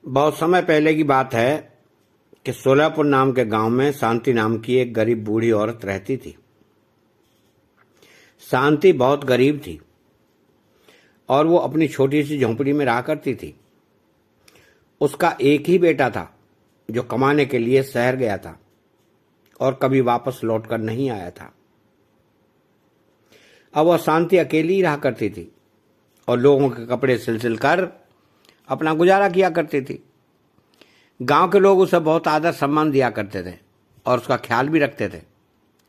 बहुत समय पहले की बात है कि सोलापुर नाम के गांव में शांति नाम की एक गरीब बूढ़ी औरत रहती थी। शांति बहुत गरीब थी और वो अपनी छोटी सी झोंपड़ी में रहा करती थी। उसका एक ही बेटा था जो कमाने के लिए शहर गया था और कभी वापस लौटकर नहीं आया था। अब वह शांति अकेली ही रहा करती थी और लोगों के कपड़े सिल कर अपना गुजारा किया करती थी। गांव के लोग उसे बहुत आदर सम्मान दिया करते थे और उसका ख्याल भी रखते थे।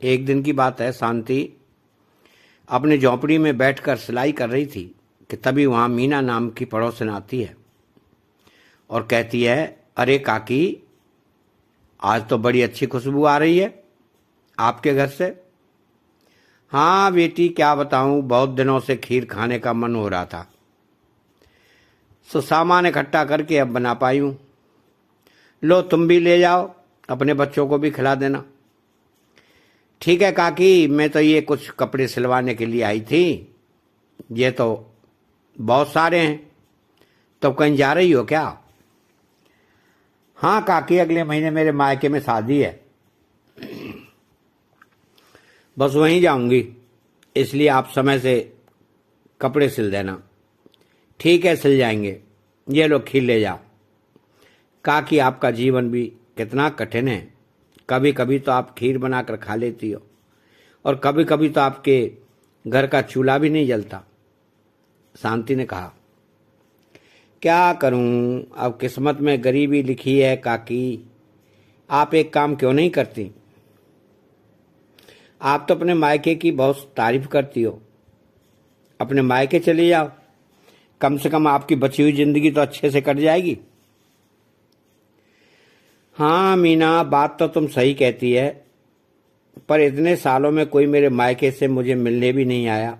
एक दिन की बात है, शांति अपनी झोंपड़ी में बैठकर सिलाई कर रही थी कि तभी वहां मीना नाम की पड़ोसन आती है और कहती है, अरे काकी, आज तो बड़ी अच्छी खुशबू आ रही है आपके घर से। हाँ बेटी, क्या बताऊं, बहुत दिनों से खीर खाने का मन हो रहा था, सो सामान इकट्ठा करके अब बना पाई हूं। लो तुम भी ले जाओ, अपने बच्चों को भी खिला देना। ठीक है काकी, मैं तो ये कुछ कपड़े सिलवाने के लिए आई थी, ये तो बहुत सारे हैं। तो कहीं जा रही हो क्या? हाँ काकी, अगले महीने मेरे मायके में शादी है, बस वहीं जाऊंगी, इसलिए आप समय से कपड़े सिल देना। ठीक है, सिल जाएंगे, ये लो खीर ले जाओ। काकी, आपका जीवन भी कितना कठिन है, कभी कभी तो आप खीर बनाकर खा लेती हो और कभी कभी तो आपके घर का चूल्हा भी नहीं जलता। शांति ने कहा, क्या करूं, अब किस्मत में गरीबी लिखी है काकी। आप एक काम क्यों नहीं करती? आप तो अपने मायके की बहुत तारीफ करती हो, अपने मायके चली जाओ, कम से कम आपकी बची हुई जिंदगी तो अच्छे से कट जाएगी। हाँ मीना, बात तो तुम सही कहती है, पर इतने सालों में कोई मेरे मायके से मुझे मिलने भी नहीं आया,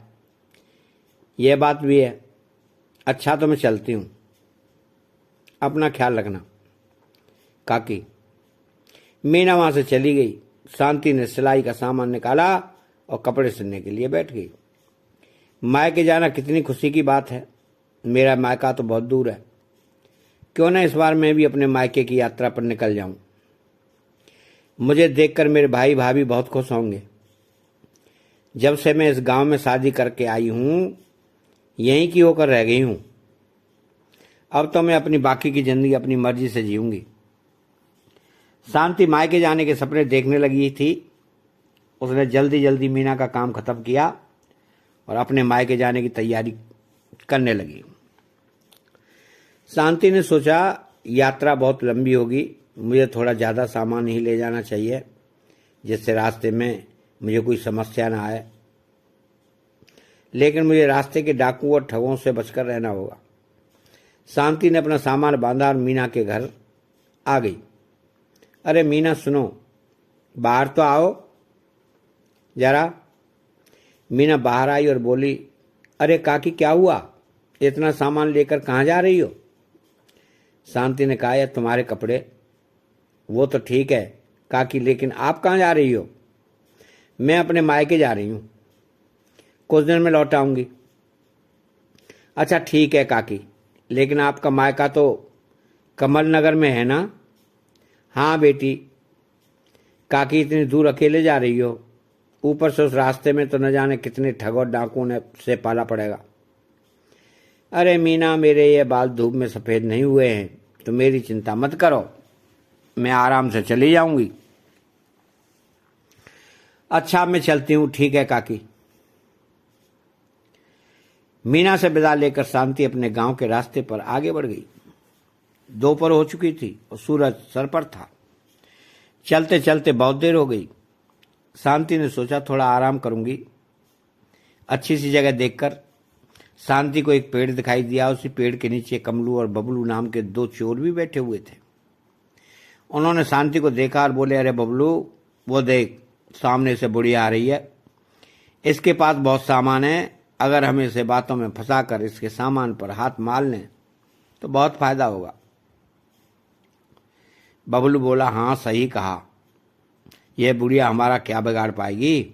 यह बात भी है। अच्छा तो मैं चलती हूँ, अपना ख्याल रखना। काकी। मीना वहां से चली गई। शांति ने सिलाई का सामान निकाला और कपड़े सिलने के लिए बैठ गई। मायके जाना कितनी खुशी की बात है, मेरा मायका तो बहुत दूर है, क्यों ना इस बार मैं भी अपने मायके की यात्रा पर निकल जाऊं। मुझे देखकर मेरे भाई भाभी बहुत खुश होंगे। जब से मैं इस गांव में शादी करके आई हूं, यहीं की होकर रह गई हूं, अब तो मैं अपनी बाकी की जिंदगी अपनी मर्जी से जीऊंगी। शांति मायके जाने के सपने देखने लगी थी। उसने जल्दी जल्दी मीना का काम खत्म किया और अपने मायके जाने की तैयारी करने लगी। शांति ने सोचा, यात्रा बहुत लंबी होगी, मुझे थोड़ा ज़्यादा सामान ही ले जाना चाहिए जिससे रास्ते में मुझे कोई समस्या ना आए, लेकिन मुझे रास्ते के डाकुओं और ठगों से बचकर रहना होगा। शांति ने अपना सामान बांधा और मीना के घर आ गई। अरे मीना सुनो, बाहर तो आओ जरा। मीना बाहर आई और बोली, अरे काकी, क्या हुआ, इतना सामान लेकर कहाँ जा रही हो? शांति ने कहा, यार तुम्हारे कपड़े। वो तो ठीक है काकी, लेकिन आप कहाँ जा रही हो? मैं अपने मायके जा रही हूँ, कुछ दिन में लौट आऊंगी। अच्छा ठीक है काकी, लेकिन आपका मायका तो कमल नगर में है ना? हाँ बेटी। काकी, इतनी दूर अकेले जा रही हो, ऊपर से उस रास्ते में तो न जाने कितने ठग और डाकुओं ने से पाला पड़ेगा। अरे मीना, मेरे ये बाल धूप में सफ़ेद नहीं हुए हैं, तो मेरी चिंता मत करो, मैं आराम से चली जाऊंगी। अच्छा मैं चलती हूँ। ठीक है काकी। मीना से विदा लेकर शांति अपने गांव के रास्ते पर आगे बढ़ गई। दोपहर हो चुकी थी और सूरज सर पर था। चलते चलते बहुत देर हो गई। शांति ने सोचा, थोड़ा आराम करूंगी। अच्छी सी जगह देखकर शांति को एक पेड़ दिखाई दिया। उसी पेड़ के नीचे कमलू और बबलू नाम के दो चोर भी बैठे हुए थे। उन्होंने शांति को देखा और बोले, अरे बबलू, वो देख, सामने से बुढ़िया आ रही है, इसके पास बहुत सामान है, अगर हम इसे बातों में फंसाकर इसके सामान पर हाथ मार लें तो बहुत फायदा होगा। बबलू बोला, हाँ सही कहा, यह बुढ़िया हमारा क्या बिगाड़ पाएगी,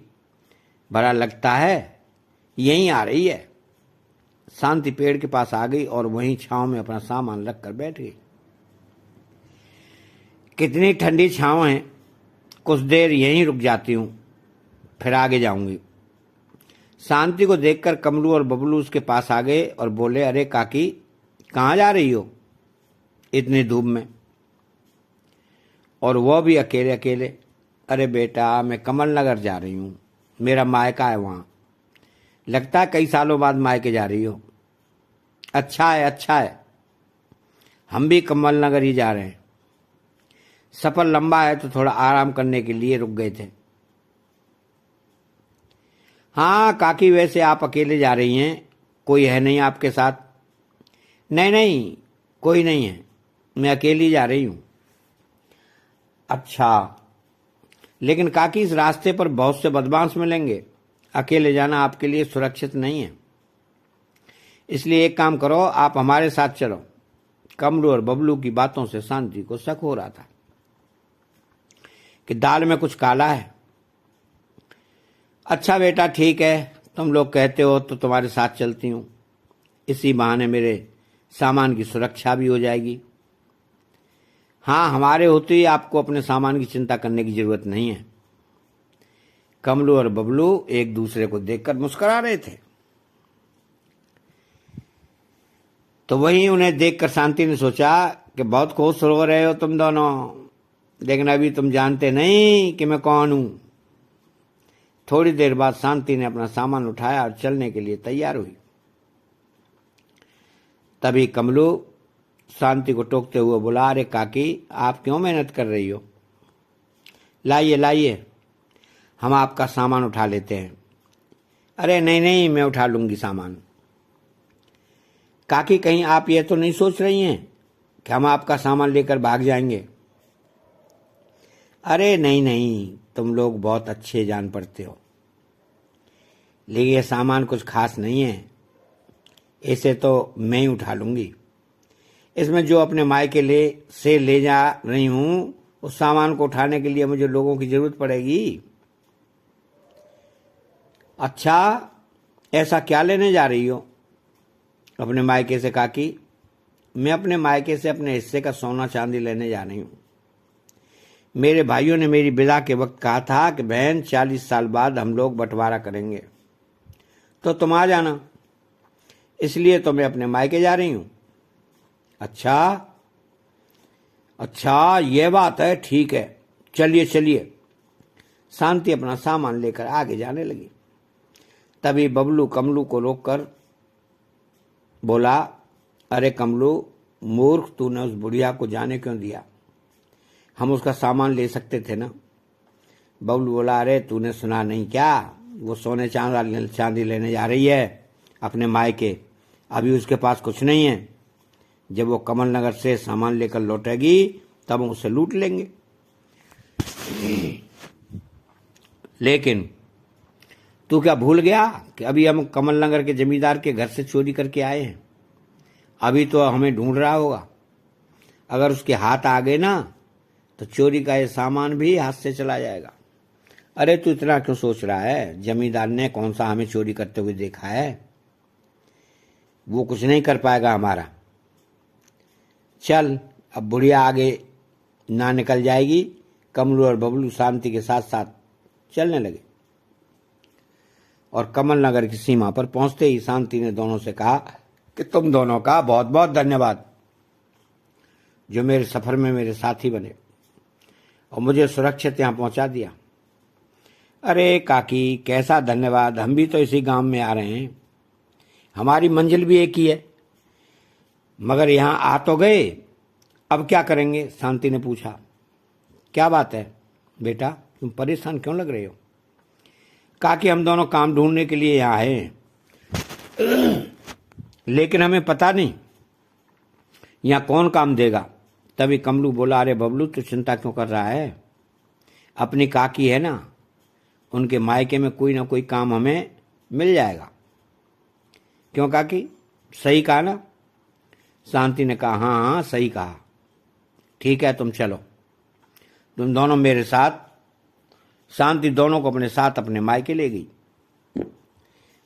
भला लगता है यहीं आ रही है। शांति पेड़ के पास आ गई और वहीं छांव में अपना सामान रखकर बैठ गई। कितनी ठंडी छाँव है, कुछ देर यहीं रुक जाती हूँ, फिर आगे जाऊंगी। शांति को देखकर कमलू और बबलू उसके पास आ गए और बोले, अरे काकी, कहाँ जा रही हो इतनी धूप में, और वह भी अकेले अकेले? अरे बेटा, मैं कमल नगर जा रही हूँ, मेरा मायका है वहाँ। लगता है कई सालों बाद मायके जा रही हो। अच्छा है, अच्छा है, हम भी कमल नगर ही जा रहे हैं। सफर लंबा है तो थोड़ा आराम करने के लिए रुक गए थे। हाँ काकी, वैसे आप अकेले जा रही हैं, कोई है नहीं आपके साथ? नहीं नहीं, कोई नहीं है, मैं अकेली जा रही हूँ। अच्छा, लेकिन काकी इस रास्ते पर बहुत से बदमाश मिलेंगे, अकेले जाना आपके लिए सुरक्षित नहीं है। इसलिए एक काम करो, आप हमारे साथ चलो। कमलू और बबलू की बातों से शांति को शक हो रहा था कि दाल में कुछ काला है। अच्छा बेटा, ठीक है, तुम लोग कहते हो तो तुम्हारे साथ चलती हूँ, इसी बहाने मेरे सामान की सुरक्षा भी हो जाएगी। हाँ, हमारे होते ही आपको अपने सामान की चिंता करने की जरूरत नहीं है। कमलू और बबलू एक दूसरे को देखकर मुस्कुरा रहे थे। तो वहीं उन्हें देखकर शांति ने सोचा कि बहुत खुश हो रहे हो तुम दोनों, लेकिन अभी तुम जानते नहीं कि मैं कौन हूं। थोड़ी देर बाद शांति ने अपना सामान उठाया और चलने के लिए तैयार हुई। तभी कमलू शांति को टोकते हुए बोला, अरे काकी, आप क्यों मेहनत कर रही हो? लाइए लाइए, हम आपका सामान उठा लेते हैं। अरे नहीं नहीं, मैं उठा लूंगी सामान। काकी, कहीं आप ये तो नहीं सोच रही हैं कि हम आपका सामान लेकर भाग जाएंगे? अरे नहीं नहीं, तुम लोग बहुत अच्छे जान पड़ते हो, लेकिन ये सामान कुछ खास नहीं है, इसे तो मैं ही उठा लूंगी। इसमें जो अपने मायके से ले जा रही हूं, उस सामान को उठाने के लिए मुझे लोगों की जरूरत पड़ेगी। अच्छा, ऐसा क्या लेने जा रही हो अपने मायके से? काकी, मैं अपने मायके से अपने हिस्से का सोना चांदी लेने जा रही हूं। मेरे भाइयों ने मेरी विदा के वक्त कहा था कि बहन, 40 साल बाद हम लोग बंटवारा करेंगे, तो तुम आ जाना, इसलिए तो मैं अपने मायके जा रही हूं। अच्छा अच्छा, ये बात है, ठीक है, चलिए चलिए। शांति अपना सामान लेकर आगे जाने लगी। तभी बबलू कमलू को रोककर बोला, अरे कमलू मूर्ख, तूने उस बुढ़िया को जाने क्यों दिया? हम उसका सामान ले सकते थे ना। बबलू बोला, अरे तूने सुना नहीं क्या, वो सोने चांदी लेने जा रही है अपने मायके, अभी उसके पास कुछ नहीं है। जब वो कमल नगर से सामान लेकर लौटेगी तब हम उसे लूट लेंगे। लेकिन तू क्या भूल गया कि अभी हम कमल नगर के जमींदार के घर से चोरी करके आए हैं? अभी तो हमें ढूंढ रहा होगा, अगर उसके हाथ आ गए ना तो चोरी का ये सामान भी हाथ से चला जाएगा। अरे तू इतना क्यों सोच रहा है? जमींदार ने कौन सा हमें चोरी करते हुए देखा है? वो कुछ नहीं कर पाएगा हमारा। चल, अब बुढ़िया आगे ना निकल जाएगी। कमलू और बबलू शांति के साथ साथ चलने लगे और कमल नगर की सीमा पर पहुंचते ही शांति ने दोनों से कहा कि तुम दोनों का बहुत बहुत धन्यवाद, जो मेरे सफर में मेरे साथी बने और मुझे सुरक्षित यहां पहुंचा दिया। अरे काकी, कैसा धन्यवाद, हम भी तो इसी गांव में आ रहे हैं, हमारी मंजिल भी एक ही है, मगर यहां आ तो गए, अब क्या करेंगे? शांति ने पूछा। क्या बात है बेटा, तुम परेशान क्यों लग रहे हो? काकी, हम दोनों काम ढूंढने के लिए यहाँ आए, लेकिन हमें पता नहीं यहाँ कौन काम देगा। तभी कमलू बोला, अरे बबलू, तू चिंता क्यों कर रहा है? अपनी काकी है ना, उनके मायके में कोई ना कोई काम हमें मिल जाएगा। क्यों काकी, सही कहा ना? शांति ने कहा, हाँ हाँ सही कहा। ठीक है, तुम चलो, तुम दोनों मेरे साथ। शांति दोनों को अपने साथ अपने मायके ले गई।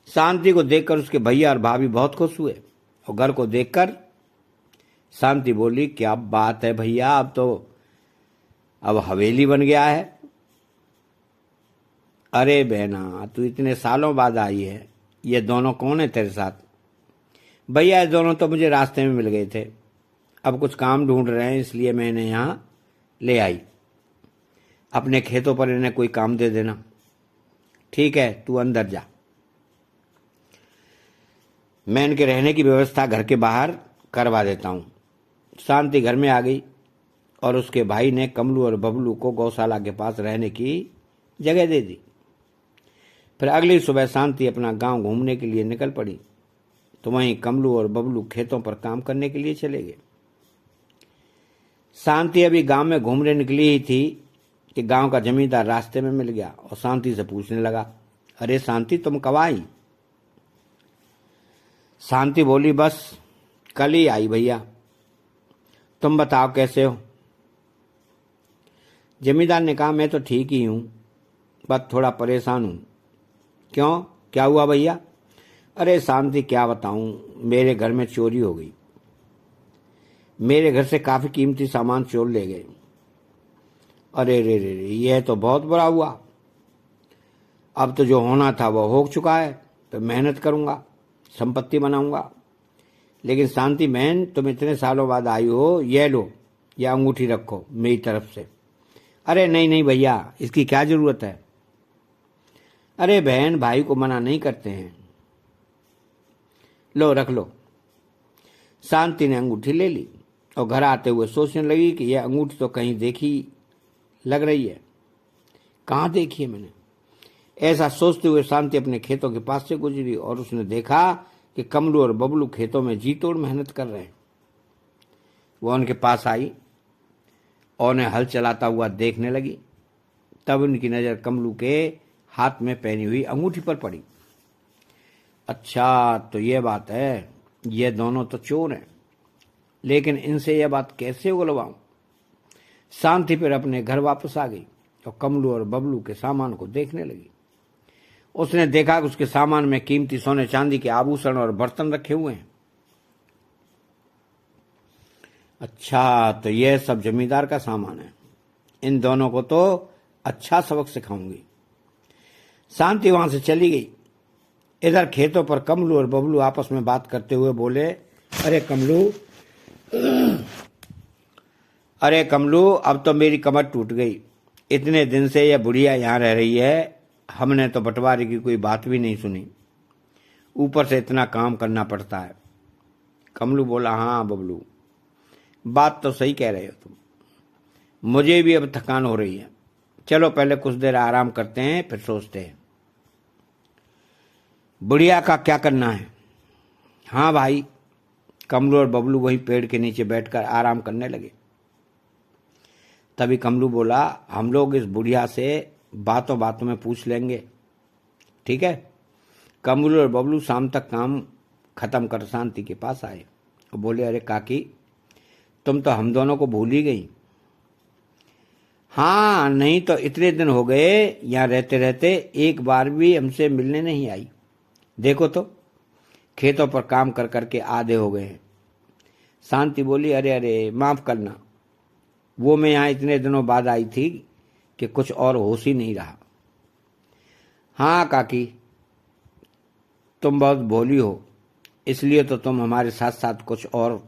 शांति को देखकर उसके भैया और भाभी बहुत खुश हुए और घर को देखकर शांति बोली, क्या बात है भैया, अब तो अब हवेली बन गया है। अरे बहना, तू इतने सालों बाद आई है, ये दोनों कौन है तेरे साथ? भैया ये दोनों तो मुझे रास्ते में मिल गए थे, अब कुछ काम ढूंढ रहे हैं इसलिए मैं इन्हें यहाँ ले आई। अपने खेतों पर इन्हें कोई काम दे देना। ठीक है, तू अंदर जा, मैं इनके रहने की व्यवस्था घर के बाहर करवा देता हूँ। शांति घर में आ गई और उसके भाई ने कमलू और बबलू को गौशाला के पास रहने की जगह दे दी। फिर अगली सुबह शांति अपना गांव घूमने के लिए निकल पड़ी, तो वहीं कमलू और बबलू खेतों पर काम करने के लिए चले गए। शांति अभी गांव में घूमने निकली ही थी कि गांव का जमींदार रास्ते में मिल गया और शांति से पूछने लगा, अरे शांति, तुम कब आई? शांति बोली, बस कल ही आई भैया, तुम बताओ कैसे हो? जमींदार ने कहा, मैं तो ठीक ही हूं, बस थोड़ा परेशान हूं। क्यों, क्या हुआ भैया? अरे शांति, क्या बताऊं, मेरे घर में चोरी हो गई। मेरे घर से काफी कीमती सामान चोर ले गए। अरे रे रे रे, यह तो बहुत बुरा हुआ। अब तो जो होना था वो हो चुका है, तो मेहनत करूंगा, संपत्ति बनाऊंगा। लेकिन शांति बहन, तुम इतने सालों बाद आई हो, ये लो, यह अंगूठी रखो मेरी तरफ से। अरे नहीं नहीं भैया, इसकी क्या जरूरत है? अरे बहन, भाई को मना नहीं करते हैं। लो रख लो। शांति ने अंगूठी ले ली और घर आते हुए सोचने लगी कि यह अंगूठी तो कहीं देखी लग रही है, कहाँ देखी है मैंने? ऐसा सोचते हुए शांति अपने खेतों के पास से गुजरी और उसने देखा कि कमलू और बबलू खेतों में जी तोड़ मेहनत कर रहे हैं। वह उनके पास आई और उन्हें हल चलाता हुआ देखने लगी। तब उनकी नज़र कमलू के हाथ में पहनी हुई अंगूठी पर पड़ी। अच्छा, तो ये बात है, ये दोनों तो चोर हैं, लेकिन इनसे यह बात कैसे उगलवाऊं? शांति फिर अपने घर वापस आ गई और कमलू और बबलू के सामान को देखने लगी। उसने देखा कि उसके सामान में कीमती सोने चांदी के आभूषण और बर्तन रखे हुए हैं। अच्छा, तो यह सब जमींदार का सामान है, इन दोनों को तो अच्छा सबक सिखाऊंगी। शांति वहां से चली गई। इधर खेतों पर कमलू और बबलू आपस में बात करते हुए बोले, अरे कमलू, अब तो मेरी कमर टूट गई। इतने दिन से यह बुढ़िया यहाँ रह रही है, हमने तो बंटवारे की कोई बात भी नहीं सुनी, ऊपर से इतना काम करना पड़ता है। कमलू बोला, हाँ बबलू, बात तो सही कह रहे हो तुम, मुझे भी अब थकान हो रही है। चलो पहले कुछ देर आराम करते हैं, फिर सोचते हैं बुढ़िया का क्या करना है। हाँ भाई। कमलू और बबलू वहीं पेड़ के नीचे बैठकर आराम करने लगे। तभी कमलू बोला, हम लोग इस बुढ़िया से बातों बातों में पूछ लेंगे, ठीक है? कमलू और बबलू शाम तक काम खत्म कर शांति के पास आए और बोले, अरे काकी, तुम तो हम दोनों को भूल ही गई। हाँ, नहीं तो इतने दिन हो गए यहाँ रहते रहते, एक बार भी हमसे मिलने नहीं आई। देखो तो खेतों पर काम कर करके आधे हो गए हैं। शांति बोली, अरे अरे माफ करना, वो मैं यहाँ इतने दिनों बाद आई थी कि कुछ और होश ही नहीं रहा। हाँ काकी, तुम बहुत भोली हो, इसलिए तो तुम हमारे साथ साथ कुछ और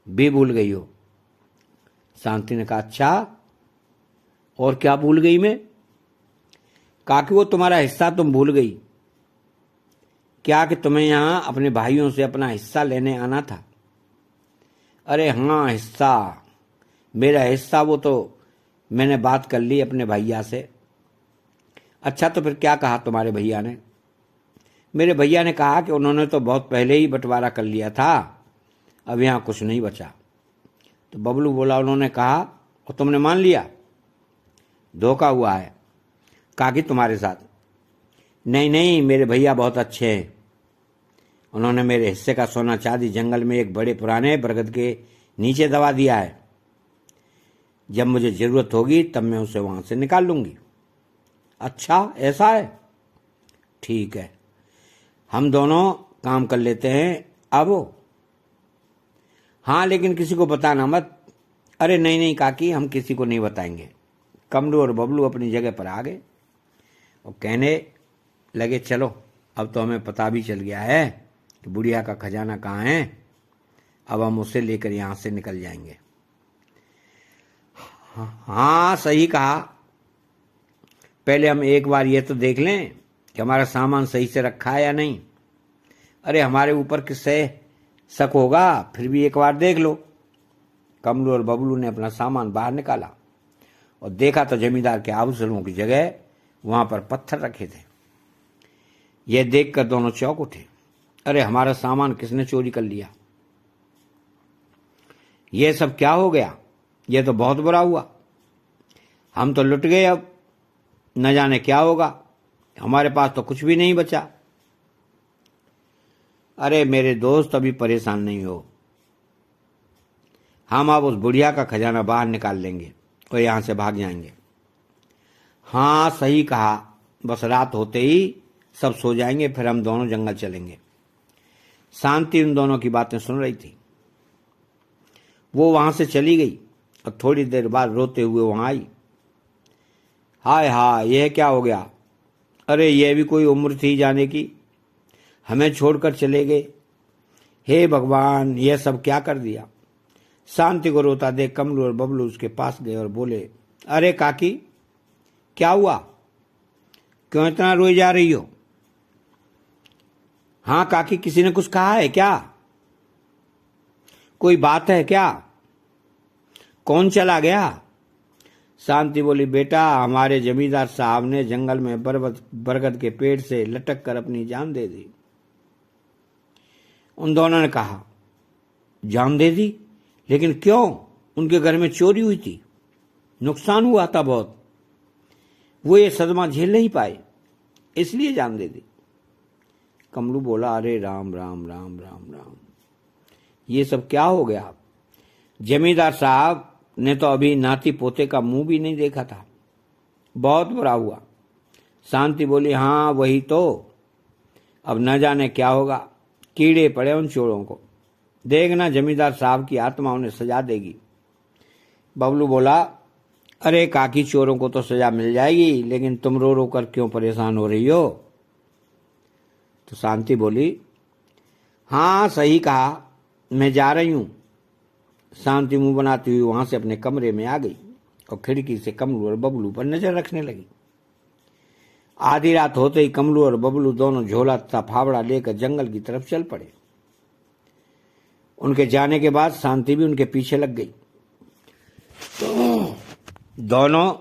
भी भूल गई हो। शांति ने कहा, अच्छा, और क्या भूल गई मैं? काकी, वो तुम्हारा हिस्सा तुम भूल गई। क्या कि तुम्हें यहाँ अपने भाइयों से अपना हिस्सा लेने आना था? अरे हाँ, हिस्सा, मेरा हिस्सा, वो तो मैंने बात कर ली अपने भैया से। अच्छा, तो फिर क्या कहा तुम्हारे भैया ने? मेरे भैया ने कहा कि उन्होंने तो बहुत पहले ही बंटवारा कर लिया था, अब यहाँ कुछ नहीं बचा। तो बबलू बोला, उन्होंने कहा और तुमने मान लिया? धोखा हुआ है काकी तुम्हारे साथ। नहीं नहीं, मेरे भैया बहुत अच्छे हैं, उन्होंने मेरे हिस्से का सोना चांदी जंगल में एक बड़े पुराने बरगद के नीचे दबा दिया है। जब मुझे जरूरत होगी तब मैं उसे वहां से निकाल लूंगी। अच्छा, ऐसा है? ठीक है, हम दोनों काम कर लेते हैं अब। हाँ, लेकिन किसी को बताना मत, अरे नहीं नहीं काकी, हम किसी को नहीं बताएंगे। कमलू और बबलू अपनी जगह पर आ गए और कहने लगे, चलो अब तो हमें पता भी चल गया है कि बुढ़िया का खजाना कहाँ है। अब हम उसे लेकर यहाँ से निकल जाएंगे। हाँ सही कहा, पहले हम एक बार ये तो देख लें कि हमारा सामान सही से रखा है या नहीं। अरे हमारे ऊपर किससे शक होगा, फिर भी एक बार देख लो। कमलू और बबलू ने अपना सामान बाहर निकाला और देखा तो जमींदार के आभूषणों की जगह वहां पर पत्थर रखे थे। यह देखकर दोनों चौंक उठे। अरे हमारा सामान किसने चोरी कर लिया? यह सब क्या हो गया? यह तो बहुत बुरा हुआ, हम तो लुट गए। अब न जाने क्या होगा, हमारे पास तो कुछ भी नहीं बचा। अरे मेरे दोस्त, अभी परेशान नहीं हो, हम अब उस बुढ़िया का खजाना बाहर निकाल लेंगे और यहां से भाग जाएंगे। हाँ सही कहा, बस रात होते ही सब सो जाएंगे, फिर हम दोनों जंगल चलेंगे। शांति उन दोनों की बातें सुन रही थी। वो वहां से चली गई और थोड़ी देर बाद रोते हुए वहां आई। हाय हाय, यह क्या हो गया? अरे यह भी कोई उम्र थी जाने की, हमें छोड़कर चले गए। हे भगवान, यह सब क्या कर दिया? शांति को रोता देख कमलू और बबलू उसके पास गए और बोले, अरे काकी क्या हुआ, क्यों इतना रोई जा रही हो? हाँ काकी, किसी ने कुछ कहा है क्या? कोई बात है क्या? कौन चला गया? शांति बोली, बेटा हमारे जमींदार साहब ने जंगल में बरगद के पेड़ से लटक कर अपनी जान दे दी। उन दोनों ने कहा, जान दे दी? लेकिन क्यों? उनके घर में चोरी हुई थी, नुकसान हुआ था बहुत, वो ये सदमा झेल नहीं पाए, इसलिए जान दे दी। कमलू बोला, अरे राम राम राम राम राम, ये सब क्या हो गया? जमींदार साहब ने तो अभी नाती पोते का मुंह भी नहीं देखा था, बहुत बुरा हुआ। शांति बोली, हाँ वही तो, अब न जाने क्या होगा, कीड़े पड़े उन चोरों को, देखना जमींदार साहब की आत्मा उन्हें सजा देगी। बबलू बोला, अरे काकी, चोरों को तो सजा मिल जाएगी, लेकिन तुम रो रो कर क्यों परेशान हो रही हो? तो शांति बोली, हाँ सही कहा, मैं जा रही हूं। शांति मुंह बनाती हुई वहां से अपने कमरे में आ गई और खिड़की से कमलू और बबलू पर नजर रखने लगी। आधी रात होते ही कमलू और बबलू दोनों झोला तथा फावड़ा लेकर जंगल की तरफ चल पड़े। उनके जाने के बाद शांति भी उनके पीछे लग गई। दोनों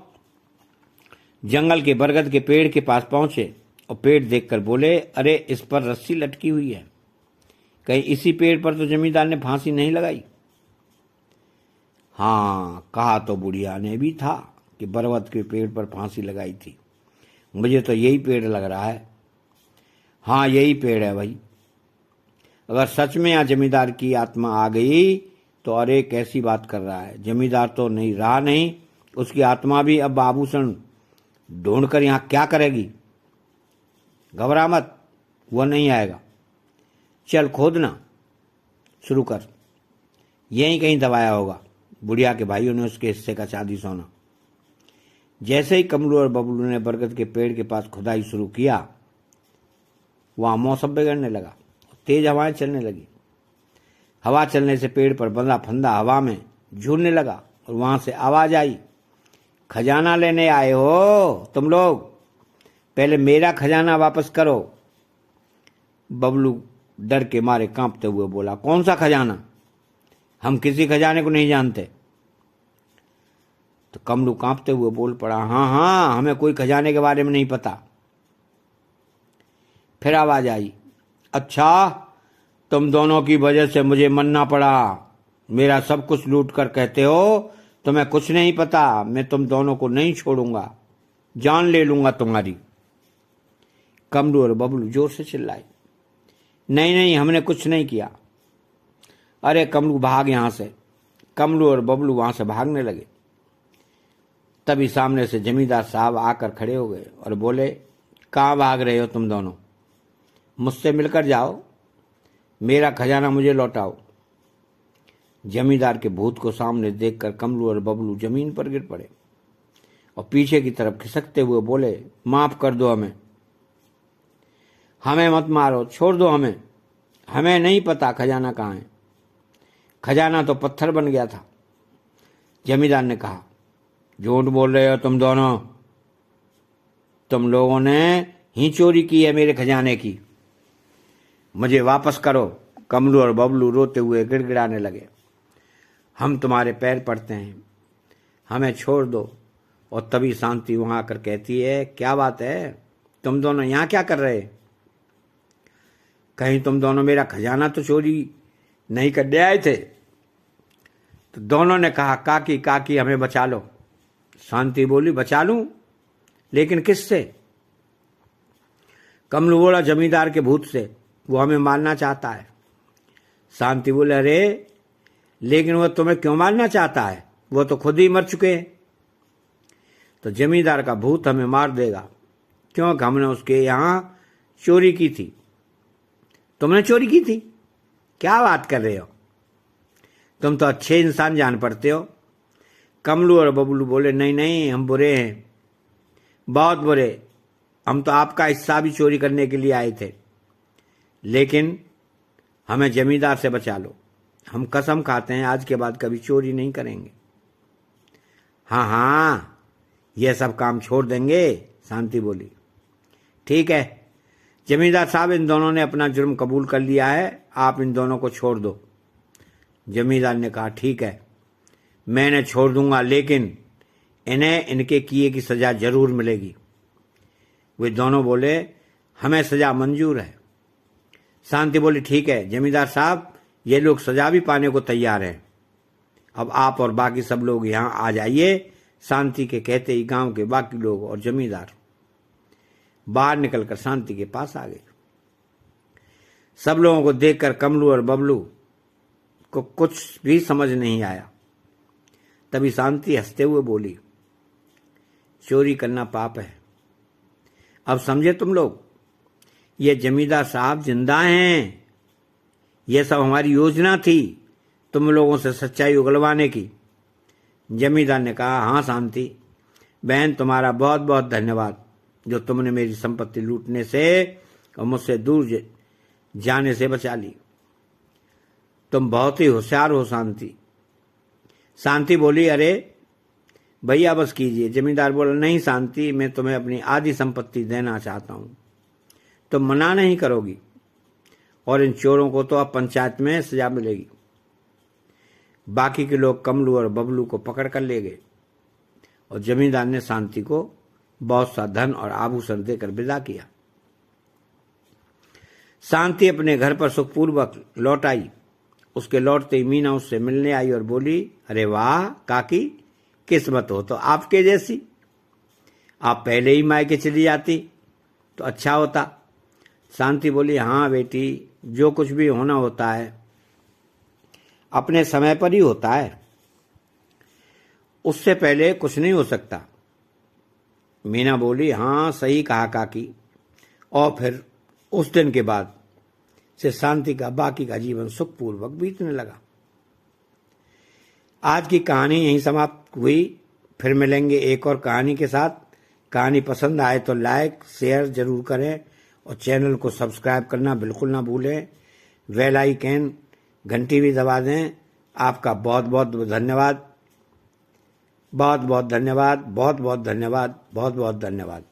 जंगल के बरगद के पेड़ के पास पहुंचे और पेड़ देखकर बोले, अरे इस पर रस्सी लटकी हुई है, कहीं इसी पेड़ पर तो जमींदार ने फांसी नहीं लगाई? हाँ, कहा तो बुढ़िया ने भी था कि बरगद के पेड़ पर फांसी लगाई थी, मुझे तो यही पेड़ लग रहा है। हाँ यही पेड़ है भाई, अगर सच में यहाँ जमींदार की आत्मा आ गई तो अरे कैसी बात कर रहा है, जमींदार तो नहीं रहा, नहीं उसकी आत्मा भी अब आभूषण ढूंढकर यहाँ क्या करेगी? घबरा मत, वह नहीं आएगा, चल खोदना शुरू कर, यहीं कहीं दबाया होगा। बुढ़िया के भाइयों ने उसके हिस्से का चांदी सोना। जैसे ही कमलू और बबलू ने बरगद के पेड़ के पास खुदाई शुरू किया, वहां मौसम बिगड़ने लगा, तेज हवाएं चलने लगी। हवा चलने से पेड़ पर बंधा फंदा हवा में झूलने लगा और वहां से आवाज आई, खजाना लेने आए हो तुम लोग, पहले मेरा खजाना वापस करो। बबलू डर के मारे कांपते हुए बोला, कौन सा खजाना? हम किसी खजाने को नहीं जानते। तो कमलू कांपते हुए बोल पड़ा, हाँ हाँ, हमें कोई खजाने के बारे में नहीं पता। फिर आवाज आई, अच्छा तुम दोनों की वजह से मुझे मरना पड़ा, मेरा सब कुछ लूट कर कहते हो तुम्हें कुछ नहीं पता, मैं तुम दोनों को नहीं छोड़ूंगा, जान ले लूंगा तुम्हारी। कमलू और बबलू जोर से चिल्लाए, नहीं नहीं, हमने कुछ नहीं किया। अरे कमलू भाग यहां से। कमलू और बबलू वहां से भागने लगे। तभी सामने से जमींदार साहब आकर खड़े हो गए और बोले, कहाँ भाग रहे हो तुम दोनों? मुझसे मिलकर जाओ, मेरा खजाना मुझे लौटाओ। जमींदार के भूत को सामने देखकर कमलू और बबलू जमीन पर गिर पड़े और पीछे की तरफ खिसकते हुए बोले, माफ कर दो हमें, हमें मत मारो, छोड़ दो हमें, हमें नहीं पता खजाना कहाँ है, खजाना तो पत्थर बन गया था। जमींदार ने कहा, झूठ बोल रहे हो तुम दोनों, तुम लोगों ने ही चोरी की है मेरे खजाने की, मुझे वापस करो। कमलू और बबलू रोते हुए गिड़गिड़ाने लगे, हम तुम्हारे पैर पड़ते हैं, हमें छोड़ दो। और तभी शांति वहां आकर कहती है, क्या बात है, तुम दोनों यहाँ क्या कर रहे, कहीं तुम दोनों मेरा खजाना तो चोरी नहीं करने आए थे? तो दोनों ने कहा, काकी काकी हमें बचा लो। शांति बोली, बचा लूं, लेकिन किससे? कमलू बोला, जमींदार के भूत से, वो हमें मारना चाहता है। शांति बोले, अरे लेकिन वो तुम्हें क्यों मारना चाहता है, वो तो खुद ही मर चुके हैं। तो जमींदार का भूत हमें मार देगा, क्योंकि हमने उसके यहां चोरी की थी। तुमने चोरी की थी? क्या बात कर रहे हो, तुम तो अच्छे इंसान जान पड़ते हो। कमलू और बबलू बोले, नहीं नहीं, हम बुरे हैं, बहुत बुरे, हम तो आपका हिस्सा भी चोरी करने के लिए आए थे, लेकिन हमें जमींदार से बचा लो, हम कसम खाते हैं आज के बाद कभी चोरी नहीं करेंगे। हाँ हाँ, यह सब काम छोड़ देंगे। शांति बोली, ठीक है जमींदार साहब, इन दोनों ने अपना जुर्म कबूल कर लिया है, आप इन दोनों को छोड़ दो। जमींदार ने कहा, ठीक है मैं इन्हें छोड़ दूंगा, लेकिन इन्हें इनके किए की सजा जरूर मिलेगी। वे दोनों बोले, हमें सजा मंजूर है। शांति बोली, ठीक है जमींदार साहब, ये लोग सजा भी पाने को तैयार हैं, अब आप और बाकी सब लोग यहाँ आ जाइए। शांति के कहते ही गांव के बाकी लोग और जमींदार बाहर निकलकर शांति के पास आ गए। सब लोगों को देखकर कमलू और बबलू को कुछ भी समझ नहीं आया। तभी शांति हंसते हुए बोली, चोरी करना पाप है, अब समझे तुम लोग, ये जमींदार साहब जिंदा हैं, यह सब हमारी योजना थी तुम लोगों से सच्चाई उगलवाने की। जमींदार ने कहा, हाँ शांति बहन, तुम्हारा बहुत बहुत धन्यवाद, जो तुमने मेरी संपत्ति लूटने से और मुझसे दूर जाने से बचा ली, तुम बहुत ही होशियार हो शांति। शांति बोली, अरे भैया बस कीजिए। जमींदार बोला, नहीं शांति, मैं तुम्हें अपनी आधी संपत्ति देना चाहता हूं, तुम मना नहीं करोगी, और इन चोरों को तो अब पंचायत में सजा मिलेगी। बाकी के लोग कमलू और बबलू को पकड़ कर ले गए और जमींदार ने शांति को बहुत सा धन और आभूषण देकर विदा किया। शांति अपने घर पर सुखपूर्वक लौट आई। उसके लौटते ही मीना उससे मिलने आई और बोली, अरे वाह काकी, किस्मत हो तो आपके जैसी, आप पहले ही मायके चली जाती तो अच्छा होता। शांति बोली, हाँ बेटी, जो कुछ भी होना होता है अपने समय पर ही होता है, उससे पहले कुछ नहीं हो सकता। मीना बोली, हाँ सही कहा काकी। और फिर उस दिन के बाद से शांति का बाकी का जीवन सुखपूर्वक बीतने लगा। आज की कहानी यहीं समाप्त हुई। फिर मिलेंगे एक और कहानी के साथ। कहानी पसंद आए तो लाइक शेयर जरूर करें और चैनल को सब्सक्राइब करना बिल्कुल ना भूलें। बेल आइकन घंटी भी दबा दें। आपका बहुत बहुत धन्यवाद, बहुत बहुत धन्यवाद, बहुत बहुत धन्यवाद, बहुत बहुत धन्यवाद।